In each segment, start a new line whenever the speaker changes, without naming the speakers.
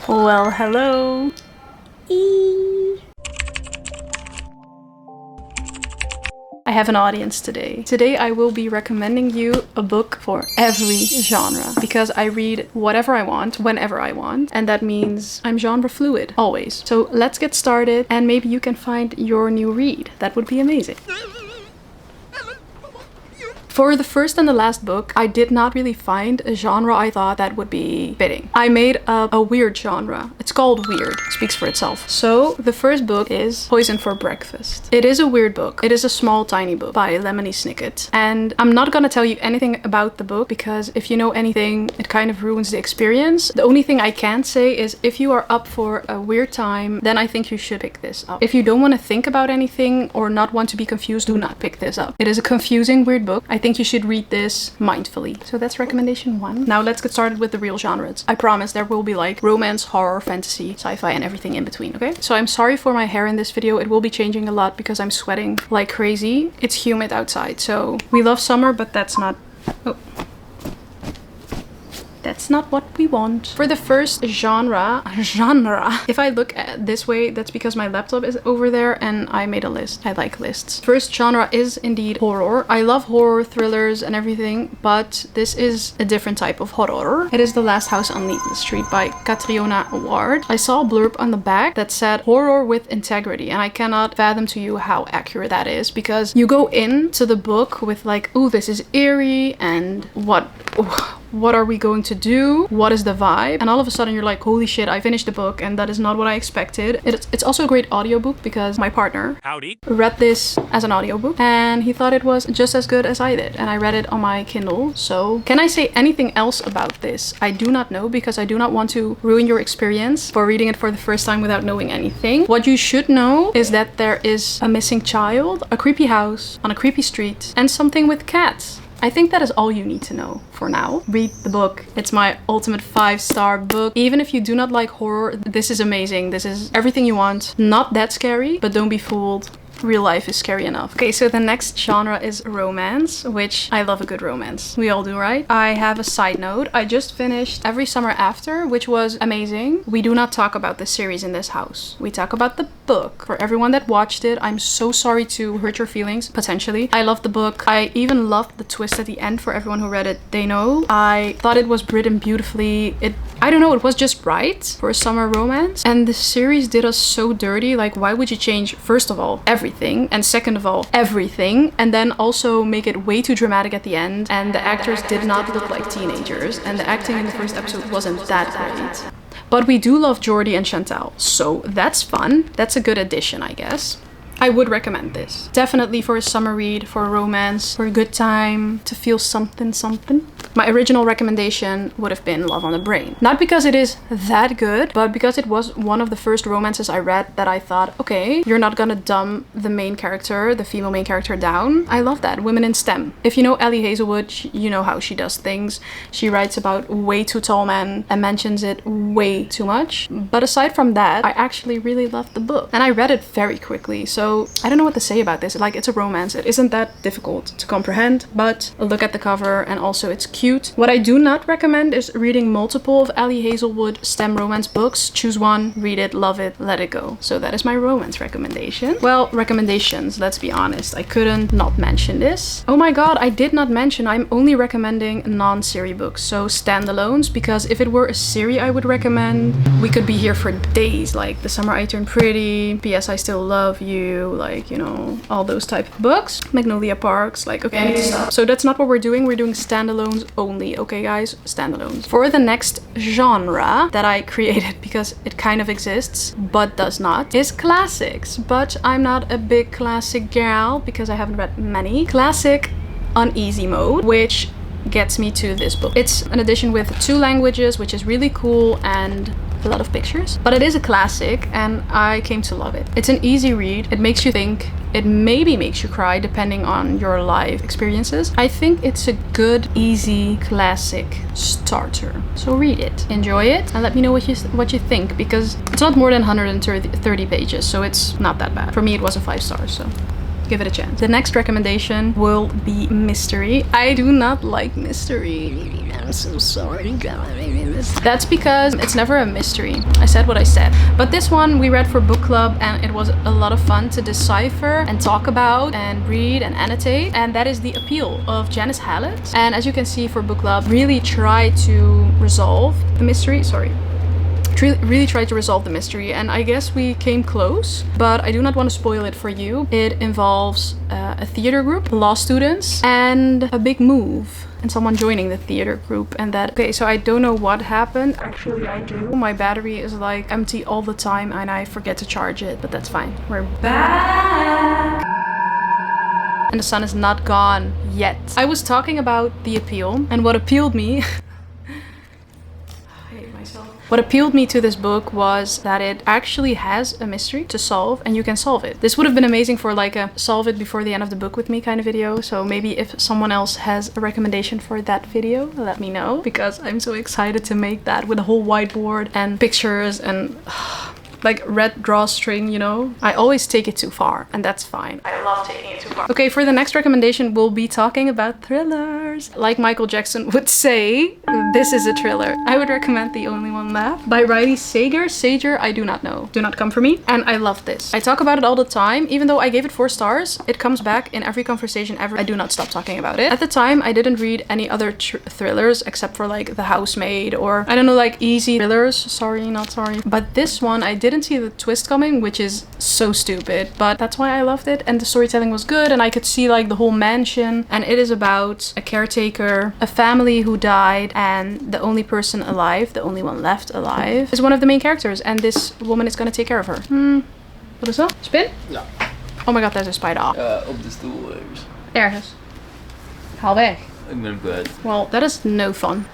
Well, hello. I have an audience today. Today I will be recommending you a book for every genre because I read whatever I want, whenever I want, and that means I'm genre fluid, always. So let's get started and maybe you can find your new read. That would be amazing. For the first and the last book, I did not really find a genre I thought that would be fitting. I made a weird genre. It's called weird. It speaks for itself. So the first book is Poison for Breakfast. It is a weird book. It is a small, tiny book by Lemony Snicket. And I'm not gonna tell you anything about the book because if you know anything, it kind of ruins the experience. The only thing I can say is if you are up for a weird time, then I think you should pick this up. If you don't want to think about anything or not want to be confused, do not pick this up. It is a confusing, weird book. I think you should read this mindfully. So that's recommendation 1. Now let's get started with the real genres. I promise there will be like romance, horror, fantasy, sci-fi, and everything in between, okay? So I'm sorry for my hair in this video. It will be changing a lot because I'm sweating like crazy. It's humid outside, so we love summer, but that's not... Oh. That's not what we want. For the first genre, if I look at this way, that's because my laptop is over there and I made a list. I like lists. First genre is indeed horror. I love horror, thrillers and everything, but this is a different type of horror. It is The Last House on Needle Street by Catriona Ward. I saw a blurb on the back that said horror with integrity, and I cannot fathom to you how accurate that is because you go into the book with like, oh, this is eerie and what are we going to do? What is the vibe? And all of a sudden you're like, holy shit, I finished the book and that is not what I expected. It's also a great audiobook because my partner read this as an audiobook and he thought it was just as good as I did. And I read it on my Kindle. So can I say anything else about this? I do not know because I do not want to ruin your experience for reading it for the first time without knowing anything. What you should know is that there is a missing child, a creepy house on a creepy street, and something with cats. I think that is all you need to know for now. Read the book. It's my ultimate 5-star book. Even if you do not like horror, this is amazing. This is everything you want. Not that scary, but don't be fooled. Real life is scary enough. Okay, so the next genre is romance, which I love a good romance. We all do, right? I have a side note. I just finished Every Summer After, which was amazing. We do not talk about the series in this house. We talk about the book. For everyone that watched it, I'm so sorry to hurt your feelings, potentially. I love the book. I even loved the twist at the end. For everyone who read it, they know. I thought it was written beautifully. I don't know, it was just right for a summer romance. And the series did us so dirty. Like, why would you change, first of all, everything, and second of all, everything, and then also make it way too dramatic at the end? And the actors did not look like teenagers, and the acting in the first episode wasn't that great. But we do love Jordi and Chantal, so that's fun. That's a good addition, I guess. I would recommend this. Definitely for a summer read, for a romance, for a good time, to feel something. My original recommendation would have been Love on the Brain. Not because it is that good, but because it was one of the first romances I read that I thought, okay, you're not gonna dumb the main character, the female main character down. I love that. Women in STEM. If you know Ellie Hazelwood, you know how she does things. She writes about way too tall men and mentions it way too much. But aside from that, I actually really loved the book. And I read it very quickly, so I don't know what to say about this. Like, it's a romance. It isn't that difficult to comprehend, but look at the cover and also it's cute. What I do not recommend is reading multiple of Ellie Hazelwood STEM romance books. Choose one, read it, love it, let it go. So that is my romance recommendation. Well, recommendations, let's be honest. I couldn't not mention this. Oh my god, I did not mention I'm only recommending non-series books, so standalones, because if it were a series I would recommend, we could be here for days. Like The Summer I Turned Pretty, P.S. I Still Love You, like, you know, all those type of books. Magnolia Parks, like, okay, I need to stop. So that's not what we're doing. We're doing standalones only, okay guys? Standalones. For the next genre that I created, because it kind of exists, but does not, is classics. But I'm not a big classic girl because I haven't read many. Classic on easy mode, which gets me to this book. It's an edition with 2 languages, which is really cool, and a lot of pictures, but it is a classic and I came to love it. It's an easy read. It makes you think. It maybe makes you cry depending on your life experiences. I think it's a good, easy, classic starter. So read it, enjoy it, and let me know what you think, because it's not more than 130 pages, so it's not that bad. For me, it was a 5 stars, so give it a chance. The next recommendation will be mystery. I do not like mystery. I'm so sorry. That's because it's never a mystery. I said what I said. But this one we read for book club and it was a lot of fun to decipher and talk about and read and annotate. And that is the appeal of Janice Hallett. And as you can see for book club, really try to resolve the mystery. Really tried to resolve the mystery, and I guess we came close, but I do not want to spoil it for you. It involves a theater group, law students, and a big move, and someone joining the theater group, and that. Okay, so I don't know what happened. Actually, I do. My battery is like empty all the time, and I forget to charge it, but that's fine. We're back! And the sun is not gone yet. I was talking about the appeal, and what appealed me What appealed me to this book was that it actually has a mystery to solve and you can solve it. This would have been amazing for like a solve it before the end of the book with me kind of video. So maybe if someone else has a recommendation for that video, let me know, because I'm so excited to make that with a whole whiteboard and pictures and like red drawstring, you know? I always take it too far, and that's fine. I love taking it too far. Okay, for the next recommendation, we'll be talking about thrillers. Like Michael Jackson would say, this is a thriller. I would recommend The Only One Left by Riley Sager. Sager, I do not know. Do not come for me. And I love this. I talk about it all the time. Even though I gave it 4 stars, it comes back in every conversation ever. I do not stop talking about it. At the time, I didn't read any other thrillers except for like The Housemaid or, I don't know, like easy thrillers. Sorry, not sorry. But this one, I didn't see the twist coming, which is so stupid, but that's why I loved it. And the storytelling was good, and I could see like the whole mansion, and it is about a caretaker, a family who died, and the only person alive, the only one left alive, is one of the main characters, and this woman is gonna take care of her. Wat is dat? Spin?
Ja.
Oh my god, there's a spider.
Op de stoel ergens.
Ergens. Haal weg.
Ik ben kwijt.
Well, that is no fun.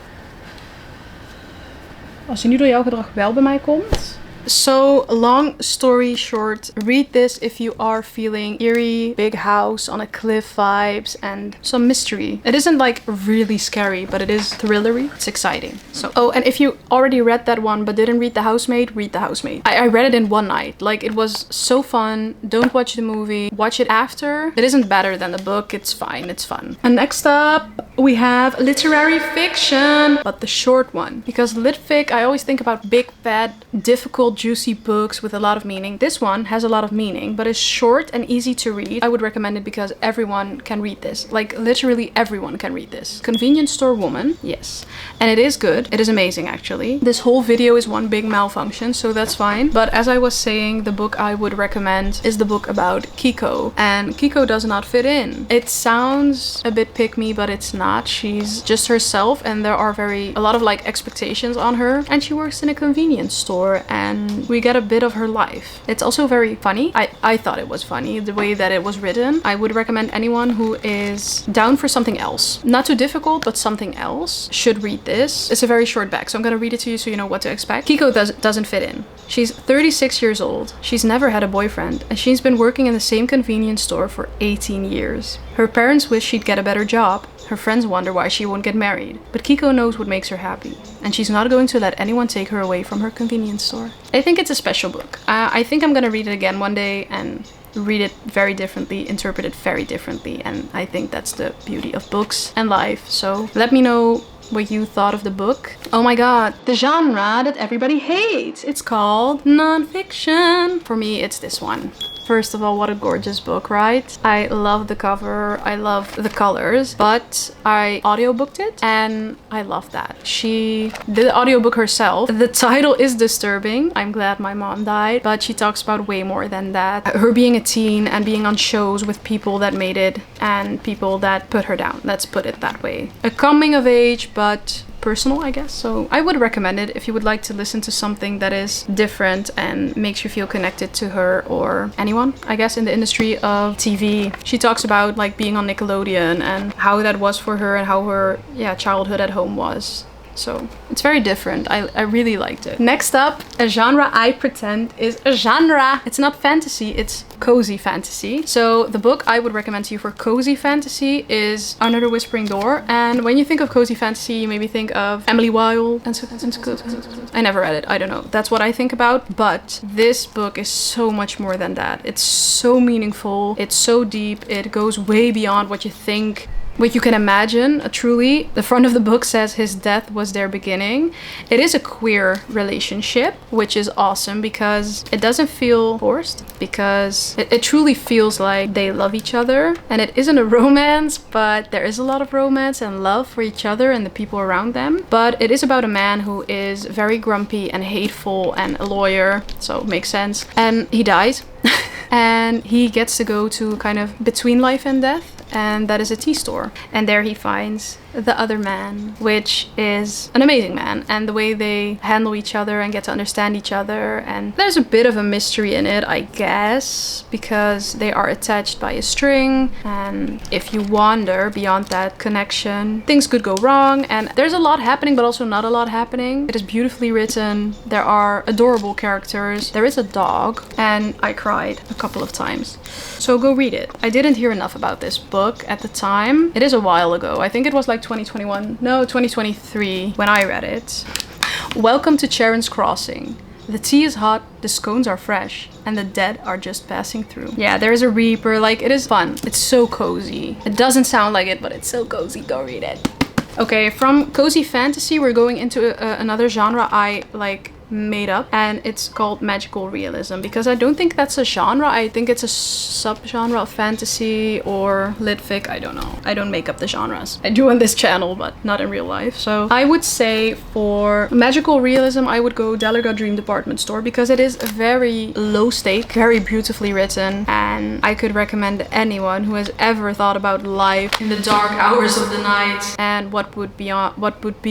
Als hij nu door jouw gedrag wel bij mij komt. So, long story short, read this if you are feeling eerie, big house on a cliff vibes and some mystery. It isn't like really scary, but it is thrillery. It's exciting. So, oh, and if you already read that one but didn't read The Housemaid, read The Housemaid. I read it in one night. Like, it was so fun. Don't watch the movie. Watch it after. It isn't better than the book. It's fine. It's fun. And next up, we have literary fiction, but the short one. Because lit fic, I always think about big, fat, difficult, juicy books with a lot of meaning. This one has a lot of meaning, but is short and easy to read. I would recommend it because everyone can read this. Like literally everyone can read this. Convenience Store Woman, yes. And it is good. It is amazing actually. This whole video is one big malfunction, so that's fine. But as I was saying, the book I would recommend is the book about Kiko. And Kiko does not fit in. It sounds a bit pick me, but it's not. She's just herself, and there are a lot of like expectations on her. And she works in a convenience store, and we get a bit of her life. It's also very funny. I thought it was funny, the way that it was written. I would recommend anyone who is down for something else. Not too difficult, but something else should read this. It's a very short back, so I'm gonna read it to you so you know what to expect. Kiko doesn't fit in. She's 36 years old. She's never had a boyfriend, and she's been working in the same convenience store for 18 years. Her parents wish she'd get a better job. Her friends wonder why she won't get married. But Kiko knows what makes her happy, and she's not going to let anyone take her away from her convenience store. I think it's a special book. I think I'm gonna read it again one day and read it very differently, interpret it very differently, and I think that's the beauty of books and life. So let me know what you thought of the book. Oh my god, the genre that everybody hates. It's called nonfiction. For me, it's this one. First of all, what a gorgeous book, right? I love the cover, I love the colors, but I audiobooked it and I love that. She did the audiobook herself. The title is disturbing. I'm glad my mom died, but she talks about way more than that. Her being a teen and being on shows with people that made it and people that put her down. Let's put it that way. A coming of age, but personal, I guess. So I would recommend it if you would like to listen to something that is different and makes you feel connected to her or anyone, I guess, in the industry of TV. She talks about like being on Nickelodeon and how that was for her and how her childhood at home was. So it's very different. I really liked it. Next up, a genre I pretend is a genre. It's not fantasy, it's cozy fantasy. So the book I would recommend to you for cozy fantasy is Under the Whispering Door. And when you think of cozy fantasy, you maybe think of Emily Wilde. I never read it, I don't know. That's what I think about. But this book is so much more than that. It's so meaningful. It's so deep. It goes way beyond what you think what you can imagine. Truly, the front of the book says his death was their beginning. It is a queer relationship, which is awesome because it doesn't feel forced, because it truly feels like they love each other. And it isn't a romance, but there is a lot of romance and love for each other and the people around them. But it is about a man who is very grumpy and hateful and a lawyer, so it makes sense. And he dies. And he gets to go to kind of between life and death, and that is a tea store. And there he finds the other man, which is an amazing man, and the way they handle each other and get to understand each other. And there's a bit of a mystery in it, I guess, because they are attached by a string, and if you wander beyond that connection, things could go wrong. And there's a lot happening, but also not a lot happening. It is beautifully written. There are adorable characters. There is a dog, and I cried a couple of times. So go read it. I didn't hear enough about this book at the time. It is a while ago. I think it was like 2023 when I read it. Welcome to Charon's Crossing. The tea is hot, the scones are fresh, and the dead are just passing through. Yeah, there's a reaper. Like, it is fun. It's so cozy. It doesn't sound like it, but it's so cozy. Go read it. Okay, from cozy fantasy, we're going into another genre I like made up, and it's called magical realism, because I don't think that's a genre. I think it's a subgenre of fantasy or litfic. I don't know. I don't make up the genres. I do on this channel, but not in real life. So I would say for magical realism, I would go Dalaga Dream Department Store, because it is very low stake, very beautifully written, and I could recommend anyone who has ever thought about life in the dark hours of the night and what would be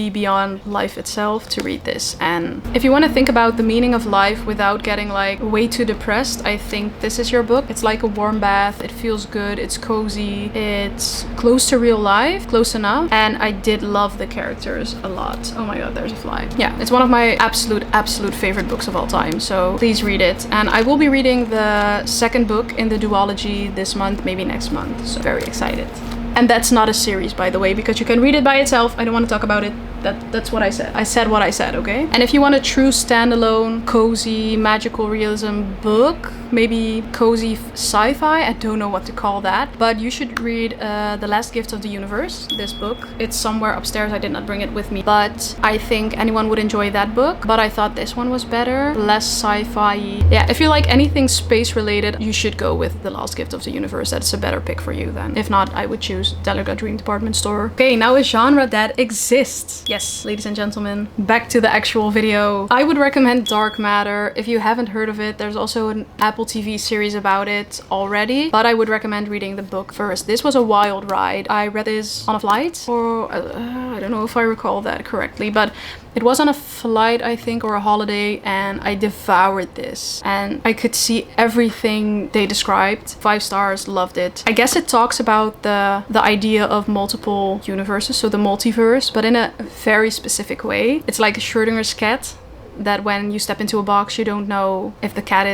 beyond life itself to read this. And if you want to think about the meaning of life without getting like way too depressed, I think this is your book. It's like a warm bath. It feels good. It's cozy. It's close to real life, close enough. And I did love the characters a lot. Oh my god, there's a fly. Yeah, it's one of my absolute favorite books of all time. So please read it. And I will be reading the second book in the duology this month, maybe next month. So very excited. And that's not a series, by the way, because you can read it by itself. I don't want to talk about it. That's what I said. I said what I said, okay? And if you want a true standalone, cozy, magical realism book, maybe cozy sci-fi, I don't know what to call that, but you should read The Last Gift of the Universe, this book. It's somewhere upstairs. I did not bring it with me, but I think anyone would enjoy that book. But I thought this one was better, less sci-fi. Yeah, if you like anything space related, you should go with The Last Gift of the Universe. That's a better pick for you then. If not, I would choose Dalaga Dream Department Store. Okay, now a genre that exists. Yes, ladies and gentlemen, back to the actual video. I would recommend Dark Matter. If you haven't heard of it, there's also an Apple TV series about it already, but I would recommend reading the book first. This was a wild ride. I read this on a flight, or I don't know if I recall that correctly, but it was on a flight, I think, or a holiday, and I devoured this. And I could see everything they described. 5 stars, loved it. I guess it talks about the idea of multiple universes, so the multiverse, but in a very specific way. It's like Schrodinger's cat, that when you step into a box, you don't know if the cat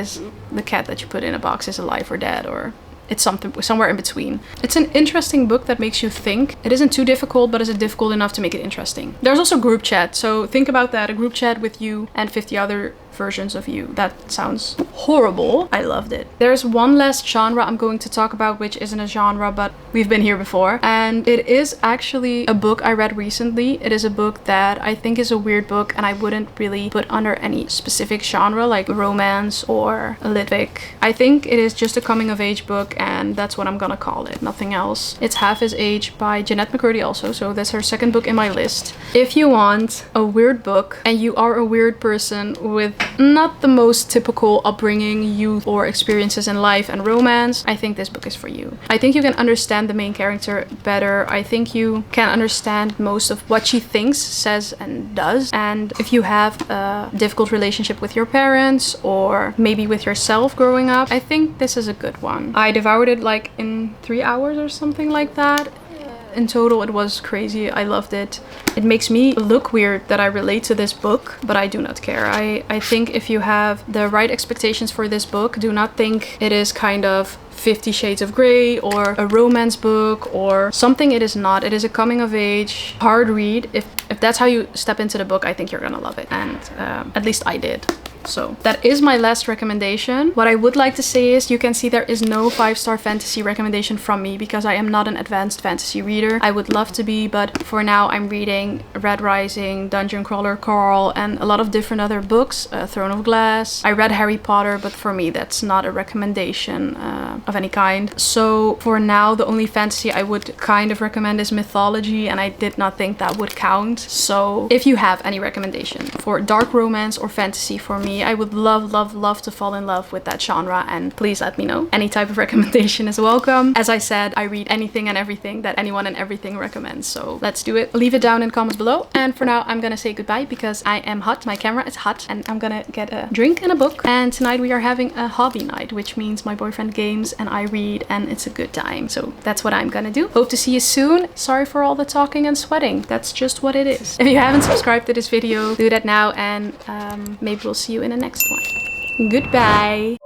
that you put in a box is alive or dead, or it's somewhere in between. It's an interesting book that makes you think. It isn't too difficult, but is it difficult enough to make it interesting? There's also group chat, so think about that. A group chat with you and 50 other versions of you. That sounds horrible. I loved it. There's one last genre I'm going to talk about, which isn't a genre, but we've been here before. And it is actually a book I read recently. It is a book that I think is a weird book, and I wouldn't really put under any specific genre like romance or litvic. I think it is just a coming of age book, and that's what I'm gonna call it. Nothing else. It's Half His Age by Jeanette McCurdy also, so that's her second book in my list. If you want a weird book and you are a weird person with not the most typical upbringing, youth, or experiences in life and romance, I think this book is for you. I think you can understand the main character better. I think you can understand most of what she thinks, says, and does. And if you have a difficult relationship with your parents or maybe with yourself growing up, I think this is a good one. I devoured it like in 3 hours or something like that. In total, it was crazy. I loved it. It makes me look weird that I relate to this book, but I do not care. I think if you have the right expectations for this book, do not think it is kind of 50 Shades of Grey or a romance book or something. It is not. It is a coming of age, hard read. If that's how you step into the book, I think you're gonna love it. And at least I did. So that is my last recommendation. What I would like to say is you can see there is no 5-star fantasy recommendation from me because I am not an advanced fantasy reader. I would love to be, but for now I'm reading Red Rising, Dungeon Crawler Carl, and a lot of different other books, Throne of Glass. I read Harry Potter, but for me that's not a recommendation of any kind. So for now the only fantasy I would kind of recommend is mythology, and I did not think that would count. So if you have any recommendation for dark romance or fantasy for me, I would love to fall in love with that genre, and please let me know. Any type of recommendation is welcome. As I said, I read anything and everything that anyone and everything recommends, so let's do it. Leave it down in comments below, and for now I'm gonna say goodbye because I am hot, my camera is hot, and I'm gonna get a drink and a book. And tonight we are having a hobby night, which means my boyfriend games and I read, and it's a good time. So that's what I'm gonna do. Hope to see you soon. Sorry for all the talking and sweating. That's just what it is. If you haven't subscribed to this video, do that now, and maybe we'll see you in the next one. Goodbye.